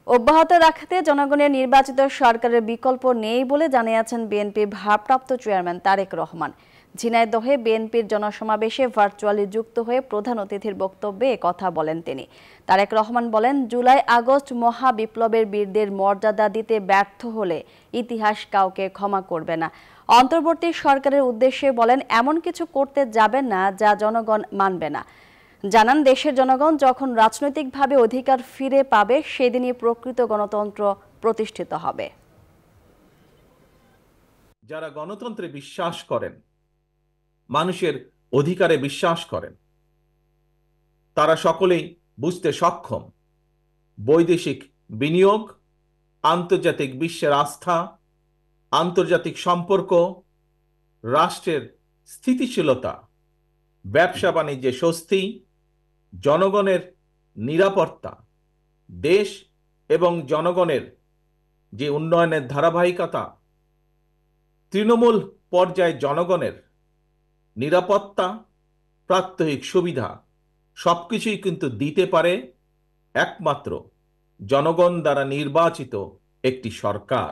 অব্যাহত রাখতে জনগণের নির্বাচিত সরকারের বিকল্প নেই বলে জানিয়েছেন বিএনপির ভারপ্রাপ্ত চেয়ারম্যান তারেক রহমান। ঝিনাইদহে বিএনপির জনসমাবেশে ভার্চুয়ালি যুক্ত হয়ে প্রধান অতিথির বক্তব্যে একথা বলেন তিনি। তারেক রহমান বলেন, জুলাই আগস্ট মহা বিপ্লবের বীরদের মর্যাদা দিতে ব্যর্থ হলে ইতিহাস কাউকে ক্ষমা করবে না। অন্তর্বর্তী সরকারের উদ্দেশ্যে বলেন, এমন কিছু করতে যাবেন না যা জনগণ মানবে না। জানান, দেশের জনগণ যখন রাজনৈতিকভাবে অধিকার ফিরে পাবে সেদিনই প্রকৃত গণতন্ত্র প্রতিষ্ঠিত হবে। যারা গণতন্ত্রে বিশ্বাস করেন, মানুষের অধিকারে বিশ্বাস করেন, তারা সকলেই বুঝতে সক্ষম বৈদেশিক বিনিয়োগ, আন্তর্জাতিক বিশ্বের আস্থা, আন্তর্জাতিক সম্পর্ক, রাষ্ট্রের স্থিতিশীলতা, ব্যবসা বাণিজ্যে স্বস্তি, জনগণের নিরাপত্তা, দেশ এবং জনগণের যে উন্নয়নের ধারাবাহিকতা, তৃণমূল পর্যায়ে জনগণের নিরাপত্তা, প্রাত্যহিক সুবিধা সবকিছুই কিন্তু দিতে পারে একমাত্র জনগণ দ্বারা নির্বাচিত একটি সরকার।